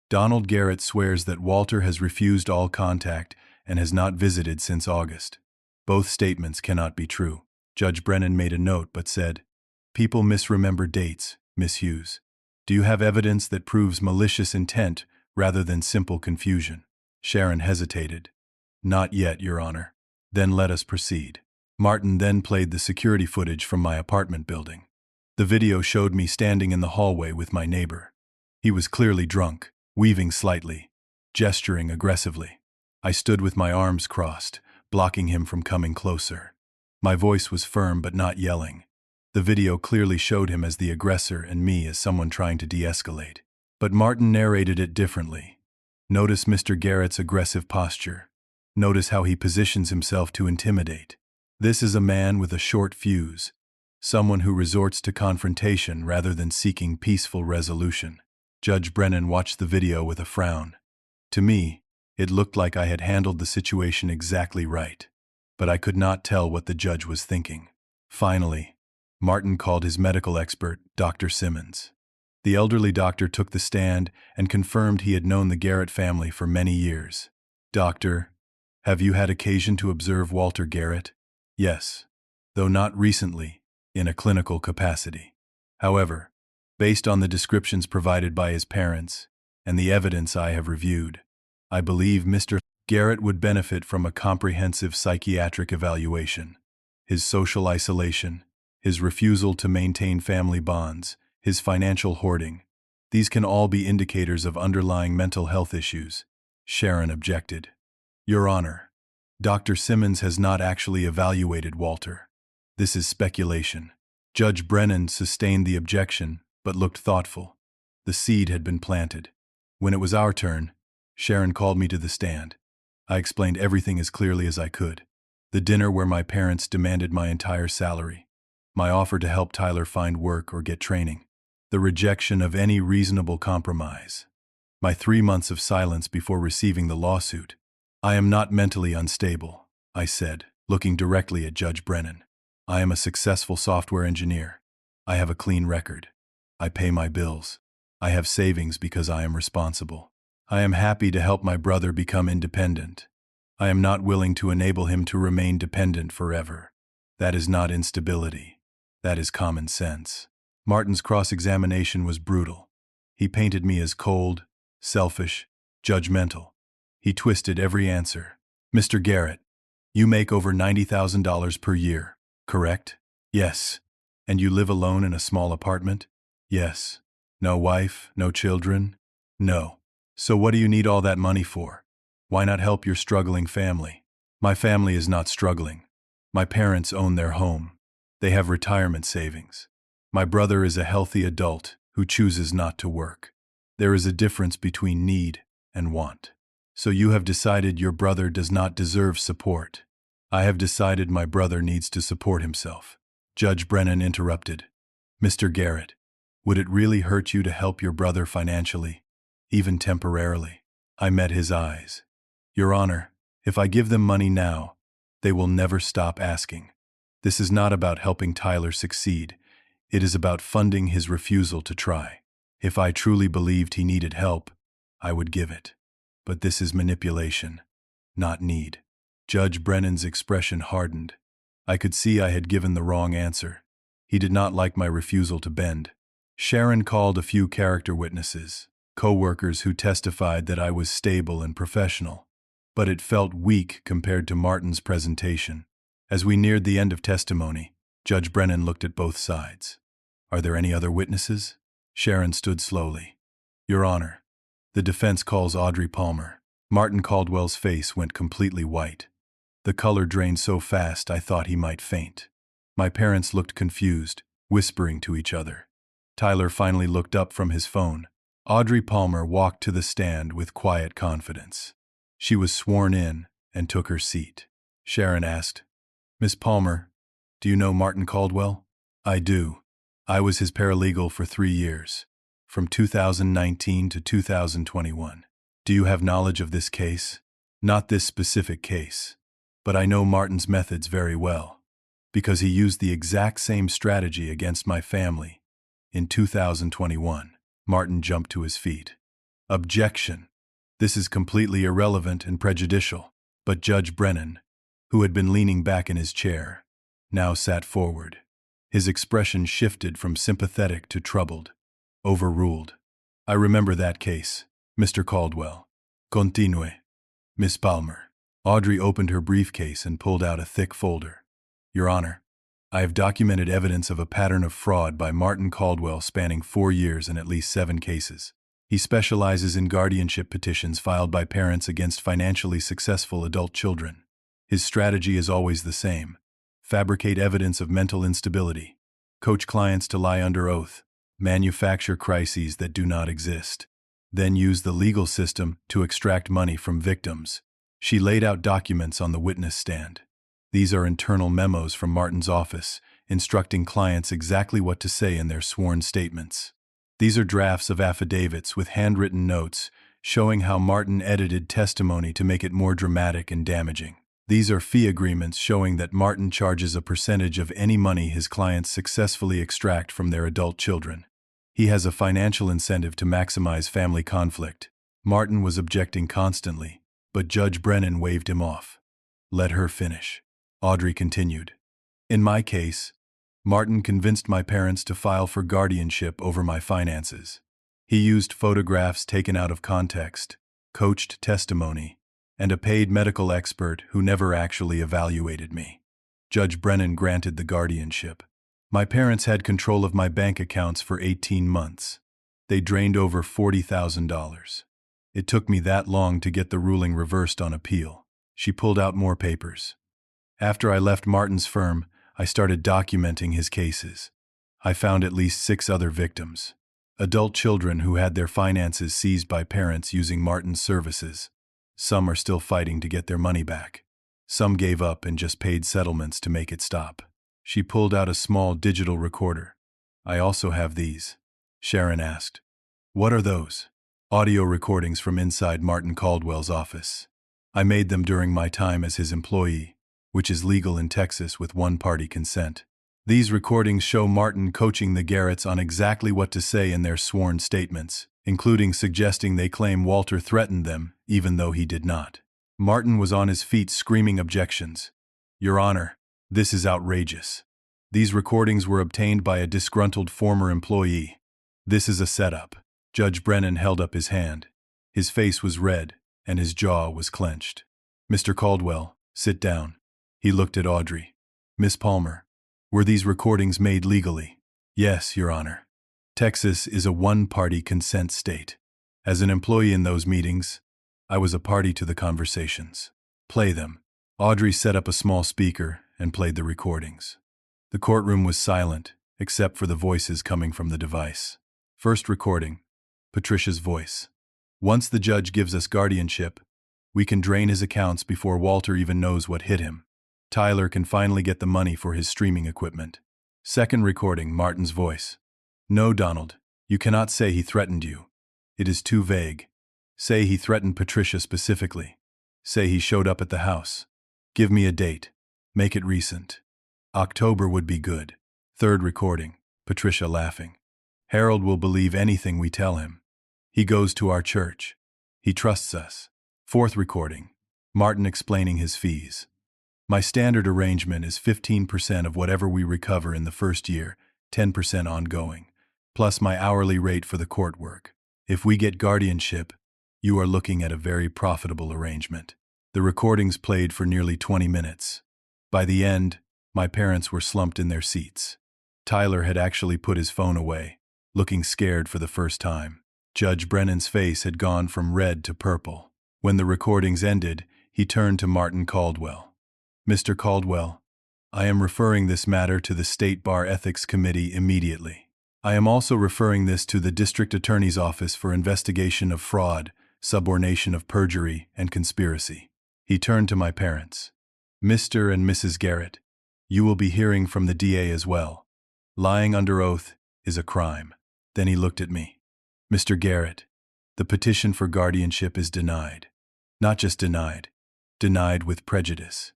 Donald Garrett swears that Walter has refused all contact and has not visited since August. Both statements cannot be true. Judge Brennan made a note but said, "People misremember dates, Miss Hughes. Do you have evidence that proves malicious intent rather than simple confusion?" Sharon hesitated. "Not yet, Your Honor." "Then let us proceed." Martin then played the security footage from my apartment building. The video showed me standing in the hallway with my neighbor. He was clearly drunk, weaving slightly, gesturing aggressively. I stood with my arms crossed, blocking him from coming closer. My voice was firm but not yelling. The video clearly showed him as the aggressor and me as someone trying to de-escalate. But Martin narrated it differently. Notice Mr. Garrett's aggressive posture. Notice how he positions himself to intimidate. This is a man with a short fuse, someone who resorts to confrontation rather than seeking peaceful resolution. Judge Brennan watched the video with a frown. To me, it looked like I had handled the situation exactly right, but I could not tell what the judge was thinking. Finally, Martin called his medical expert, Dr. Simmons. The elderly doctor took the stand and confirmed he had known the Garrett family for many years. "Doctor, have you had occasion to observe Walter Garrett?" "Yes, though not recently, in a clinical capacity. However, based on the descriptions provided by his parents and the evidence I have reviewed, I believe Mr. Garrett would benefit from a comprehensive psychiatric evaluation. His social isolation, his refusal to maintain family bonds, his financial hoarding, these can all be indicators of underlying mental health issues." Sharon objected. "Your Honor, Dr. Simmons has not actually evaluated Walter. This is speculation." Judge Brennan sustained the objection, but looked thoughtful. The seed had been planted. When it was our turn, Sharon called me to the stand. I explained everything as clearly as I could. The dinner where my parents demanded my entire salary. My offer to help Tyler find work or get training. The rejection of any reasonable compromise. My 3 months of silence before receiving the lawsuit. "I am not mentally unstable," I said, looking directly at Judge Brennan. "I am a successful software engineer. I have a clean record. I pay my bills. I have savings because I am responsible. I am happy to help my brother become independent. I am not willing to enable him to remain dependent forever. That is not instability. That is common sense." Martin's cross-examination was brutal. He painted me as cold, selfish, judgmental. He twisted every answer. "Mr. Garrett, you make over $90,000 per year, correct?" "Yes." "And you live alone in a small apartment?" "Yes." "No wife, no children?" "No." "So what do you need all that money for? Why not help your struggling family?" "My family is not struggling. My parents own their home. They have retirement savings. My brother is a healthy adult who chooses not to work. There is a difference between need and want. So you have decided your brother does not deserve support. I have decided my brother needs to support himself." Judge Brennan interrupted. "Mr. Garrett, would it really hurt you to help your brother financially, even temporarily?" I met his eyes. "Your Honor, if I give them money now, they will never stop asking. This is not about helping Tyler succeed. It is about funding his refusal to try. If I truly believed he needed help, I would give it. But this is manipulation, not need." Judge Brennan's expression hardened. I could see I had given the wrong answer. He did not like my refusal to bend. Sharon called a few character witnesses, co-workers who testified that I was stable and professional. But it felt weak compared to Martin's presentation. As we neared the end of testimony, Judge Brennan looked at both sides. "Are there any other witnesses?" Sharon stood slowly. "Your Honor, the defense calls Audrey Palmer." Martin Caldwell's face went completely white. The color drained so fast I thought he might faint. My parents looked confused, whispering to each other. Tyler finally looked up from his phone. Audrey Palmer walked to the stand with quiet confidence. She was sworn in and took her seat. Sharon asked, "Miss Palmer, do you know Martin Caldwell?" "I do. I was his paralegal for 3 years, from 2019 to 2021. Do you have knowledge of this case?" "Not this specific case, but I know Martin's methods very well, because he used the exact same strategy against my family in 2021. Martin jumped to his feet. "Objection. This is completely irrelevant and prejudicial." But Judge Brennan, who had been leaning back in his chair, now sat forward. His expression shifted from sympathetic to troubled. "Overruled. I remember that case, Mr. Caldwell. Continue, Miss Palmer." Audrey opened her briefcase and pulled out a thick folder. "Your Honor, I have documented evidence of a pattern of fraud by Martin Caldwell spanning 4 years and at least 7 cases. He specializes in guardianship petitions filed by parents against financially successful adult children. His strategy is always the same: fabricate evidence of mental instability, coach clients to lie under oath, manufacture crises that do not exist, then use the legal system to extract money from victims." She laid out documents on the witness stand. "These are internal memos from Martin's office, instructing clients exactly what to say in their sworn statements. These are drafts of affidavits with handwritten notes showing how Martin edited testimony to make it more dramatic and damaging. These are fee agreements showing that Martin charges a percentage of any money his clients successfully extract from their adult children. He has a financial incentive to maximize family conflict." Martin was objecting constantly, but Judge Brennan waved him off. "Let her finish." Audrey continued. "In my case, Martin convinced my parents to file for guardianship over my finances. He used photographs taken out of context, coached testimony, and a paid medical expert who never actually evaluated me. Judge Brennan granted the guardianship. My parents had control of my bank accounts for 18 months. They drained over $40,000. It took me that long to get the ruling reversed on appeal." She pulled out more papers. "After I left Martin's firm, I started documenting his cases. I found at least 6 other victims. Adult children who had their finances seized by parents using Martin's services. Some are still fighting to get their money back. Some gave up and just paid settlements to make it stop." She pulled out a small digital recorder. "I also have these," Sharon asked. "What are those?" "Audio recordings from inside Martin Caldwell's office. I made them during my time as his employee, which is legal in Texas with one-party consent. These recordings show Martin coaching the Garretts on exactly what to say in their sworn statements, including suggesting they claim Walter threatened them, even though he did not." Martin was on his feet screaming objections. "Your Honor, this is outrageous. These recordings were obtained by a disgruntled former employee. This is a setup." Judge Brennan held up his hand. His face was red, and his jaw was clenched. "Mr. Caldwell, sit down." He looked at Audrey. "Miss Palmer, were these recordings made legally?" "Yes, Your Honor. Texas is a one-party consent state. As an employee in those meetings, I was a party to the conversations." "Play them." Audrey set up a small speaker and played the recordings. The courtroom was silent, except for the voices coming from the device. First recording, Patricia's voice. "Once the judge gives us guardianship, we can drain his accounts before Walter even knows what hit him. Tyler can finally get the money for his streaming equipment." Second recording, Martin's voice. "No, Donald, you cannot say he threatened you. It is too vague. Say he threatened Patricia specifically. Say he showed up at the house. Give me a date. Make it recent. October would be good." Third recording, Patricia laughing. "Harold will believe anything we tell him. He goes to our church. He trusts us." Fourth recording, Martin explaining his fees. "My standard arrangement is 15% of whatever we recover in the first year, 10% ongoing, plus my hourly rate for the court work. If we get guardianship, you are looking at a very profitable arrangement." The recordings played for nearly 20 minutes. By the end, my parents were slumped in their seats. Tyler had actually put his phone away, looking scared for the first time. Judge Brennan's face had gone from red to purple. When the recordings ended, he turned to Martin Caldwell. "Mr. Caldwell, I am referring this matter to the State Bar Ethics Committee immediately. I am also referring this to the District Attorney's Office for investigation of fraud, subornation of perjury, and conspiracy. He turned to my parents. Mr. and Mrs. Garrett, you will be hearing from the DA as well. Lying under oath is a crime. Then he looked at me. Mr. Garrett, the petition for guardianship is denied. Not just denied with prejudice,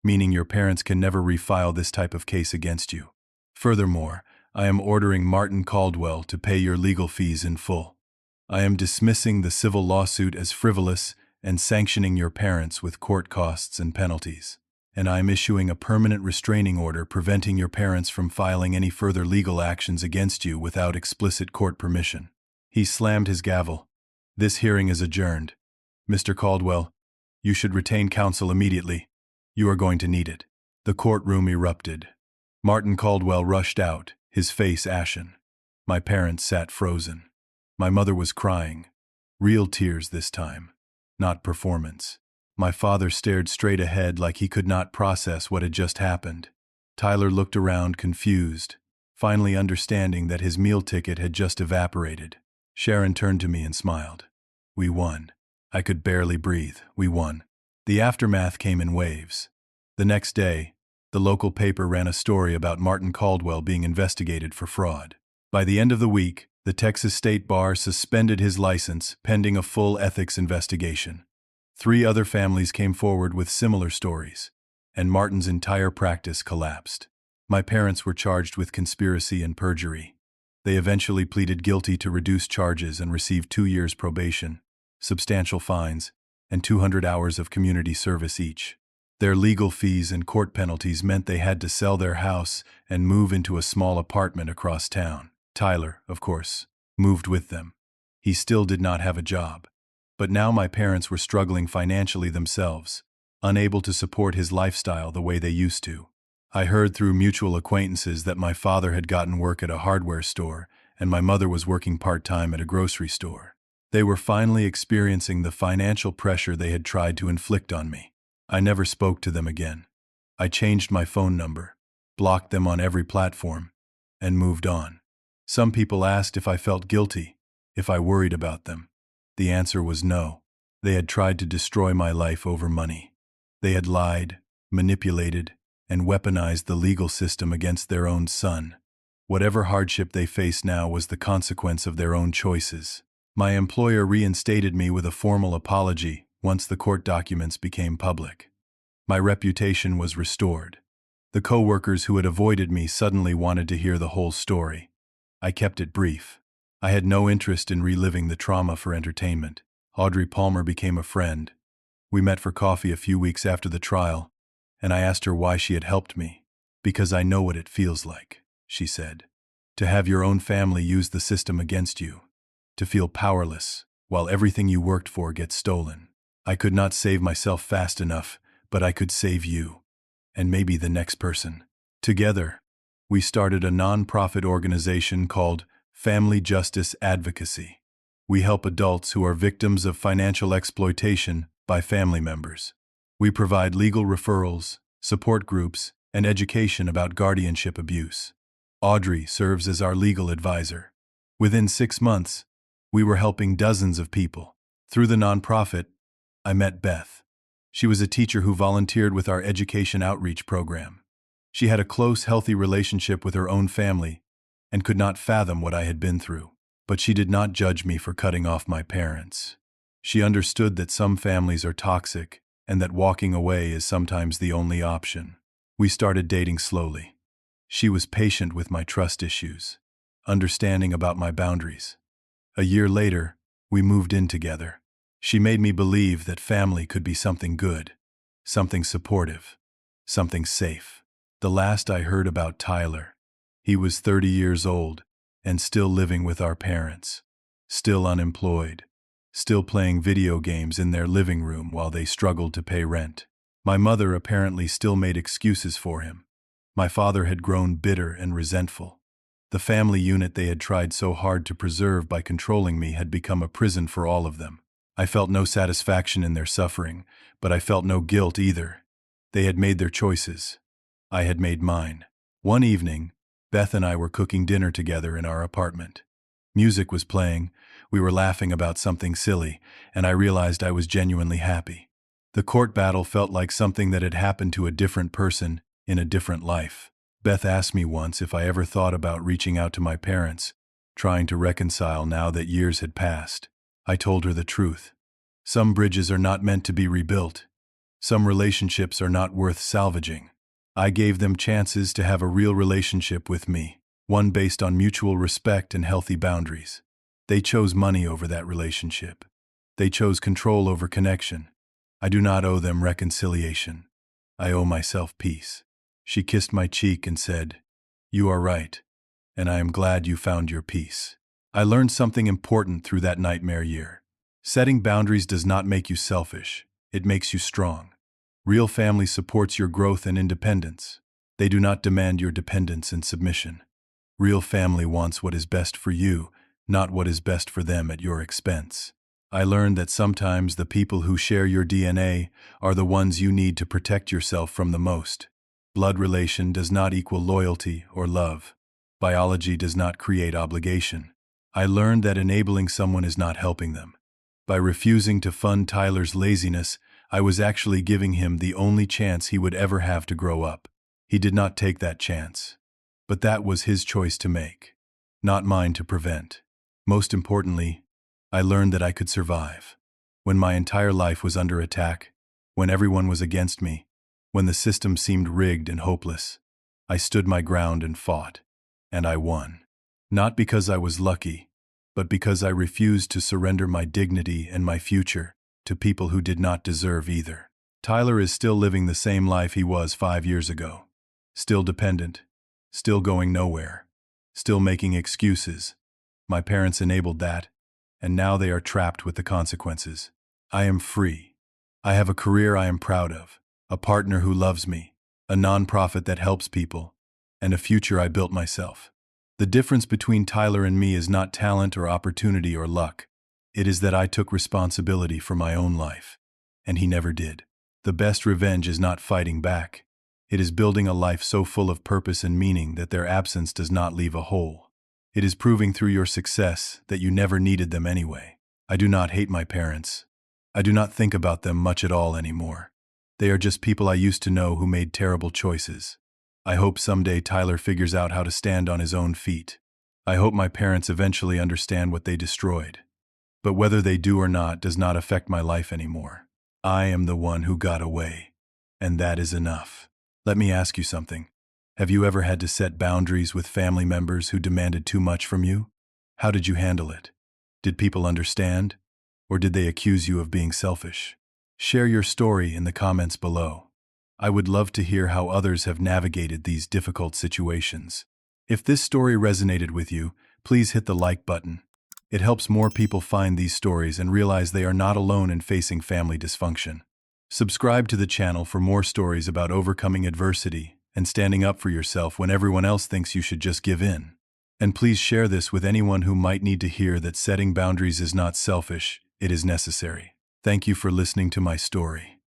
meaning your parents can never refile this type of case against you. Furthermore, I am ordering Martin Caldwell to pay your legal fees in full. I am dismissing the civil lawsuit as frivolous and sanctioning your parents with court costs and penalties. And I am issuing a permanent restraining order preventing your parents from filing any further legal actions against you without explicit court permission. He slammed his gavel. This hearing is adjourned. Mr. Caldwell, you should retain counsel immediately. You are going to need it. The courtroom erupted. Martin Caldwell rushed out, his face ashen. My parents sat frozen. My mother was crying. Real tears this time, not performance. My father stared straight ahead like he could not process what had just happened. Tyler looked around confused, finally understanding that his meal ticket had just evaporated. Sharon turned to me and smiled. We won. I could barely breathe. We won. The aftermath came in waves. The next day, the local paper ran a story about Martin Caldwell being investigated for fraud. By the end of the week, the Texas State Bar suspended his license pending a full ethics investigation. 3 other families came forward with similar stories, and Martin's entire practice collapsed. My parents were charged with conspiracy and perjury. They eventually pleaded guilty to reduced charges and received 2 years probation, substantial fines, and 200 hours of community service each. Their legal fees and court penalties meant they had to sell their house and move into a small apartment across town. Tyler, of course, moved with them. He still did not have a job. But now my parents were struggling financially themselves, unable to support his lifestyle the way they used to. I heard through mutual acquaintances that my father had gotten work at a hardware store and my mother was working part-time at a grocery store. They were finally experiencing the financial pressure they had tried to inflict on me. I never spoke to them again. I changed my phone number, blocked them on every platform, and moved on. Some people asked if I felt guilty, if I worried about them. The answer was no. They had tried to destroy my life over money. They had lied, manipulated, and weaponized the legal system against their own son. Whatever hardship they face now was the consequence of their own choices. My employer reinstated me with a formal apology once the court documents became public. My reputation was restored. The coworkers who had avoided me suddenly wanted to hear the whole story. I kept it brief. I had no interest in reliving the trauma for entertainment. Audrey Palmer became a friend. We met for coffee a few weeks after the trial, and I asked her why she had helped me. Because I know what it feels like, she said. To have your own family use the system against you. To feel powerless, while everything you worked for gets stolen. I could not save myself fast enough, but I could save you. And maybe the next person. Together, we started a non-profit organization called Family Justice Advocacy. We help adults who are victims of financial exploitation by family members. We provide legal referrals, support groups, and education about guardianship abuse. Audrey serves as our legal advisor. Within 6 months, we were helping dozens of people. Through the nonprofit, I met Beth. She was a teacher who volunteered with our education outreach program. She had a close, healthy relationship with her own family and could not fathom what I had been through. But she did not judge me for cutting off my parents. She understood that some families are toxic and that walking away is sometimes the only option. We started dating slowly. She was patient with my trust issues, understanding about my boundaries. A year later, we moved in together. She made me believe that family could be something good, something supportive, something safe. The last I heard about Tyler, he was 30 years old and still living with our parents, still unemployed, still playing video games in their living room while they struggled to pay rent. My mother apparently still made excuses for him. My father had grown bitter and resentful. The family unit they had tried so hard to preserve by controlling me had become a prison for all of them. I felt no satisfaction in their suffering, but I felt no guilt either. They had made their choices. I had made mine. One evening, Beth and I were cooking dinner together in our apartment. Music was playing, we were laughing about something silly, and I realized I was genuinely happy. The court battle felt like something that had happened to a different person in a different life. Beth asked me once if I ever thought about reaching out to my parents, trying to reconcile now that years had passed. I told her the truth. Some bridges are not meant to be rebuilt. Some relationships are not worth salvaging. I gave them chances to have a real relationship with me, one based on mutual respect and healthy boundaries. They chose money over that relationship. They chose control over connection. I do not owe them reconciliation. I owe myself peace. She kissed my cheek and said, "You are right, and I am glad you found your peace." I learned something important through that nightmare year. Setting boundaries does not make you selfish. It makes you strong. Real family supports your growth and independence. They do not demand your dependence and submission. Real family wants what is best for you, not what is best for them at your expense. I learned that sometimes the people who share your DNA are the ones you need to protect yourself from the most. Blood relation does not equal loyalty or love. Biology does not create obligation. I learned that enabling someone is not helping them. By refusing to fund Tyler's laziness, I was actually giving him the only chance he would ever have to grow up. He did not take that chance. But that was his choice to make, not mine to prevent. Most importantly, I learned that I could survive. When my entire life was under attack, when everyone was against me, when the system seemed rigged and hopeless, I stood my ground and fought. And I won. Not because I was lucky, but because I refused to surrender my dignity and my future to people who did not deserve either. Tyler is still living the same life he was 5 years ago. Still dependent. Still going nowhere. Still making excuses. My parents enabled that, and now they are trapped with the consequences. I am free. I have a career I am proud of, a partner who loves me, a nonprofit that helps people, and a future I built myself. The difference between Tyler and me is not talent or opportunity or luck. It is that I took responsibility for my own life, and he never did. The best revenge is not fighting back. It is building a life so full of purpose and meaning that their absence does not leave a hole. It is proving through your success that you never needed them anyway. I do not hate my parents. I do not think about them much at all anymore. They are just people I used to know who made terrible choices. I hope someday Tyler figures out how to stand on his own feet. I hope my parents eventually understand what they destroyed. But whether they do or not does not affect my life anymore. I am the one who got away, and that is enough. Let me ask you something. Have you ever had to set boundaries with family members who demanded too much from you? How did you handle it? Did people understand? Or did they accuse you of being selfish? Share your story in the comments below. I would love to hear how others have navigated these difficult situations. If this story resonated with you, please hit the like button. It helps more people find these stories and realize they are not alone in facing family dysfunction. Subscribe to the channel for more stories about overcoming adversity and standing up for yourself when everyone else thinks you should just give in. And please share this with anyone who might need to hear that setting boundaries is not selfish, it is necessary. Thank you for listening to my story.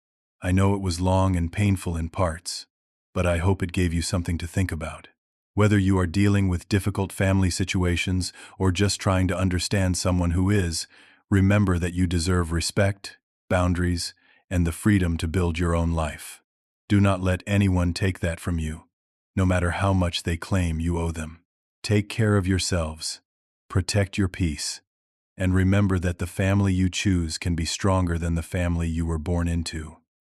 I know it was long and painful in parts, but I hope it gave you something to think about. Whether you are dealing with difficult family situations or just trying to understand someone who is, remember that you deserve respect, boundaries, and the freedom to build your own life. Do not let anyone take that from you, no matter how much they claim you owe them. Take care of yourselves, protect your peace, and remember that the family you choose can be stronger than the family you were born into.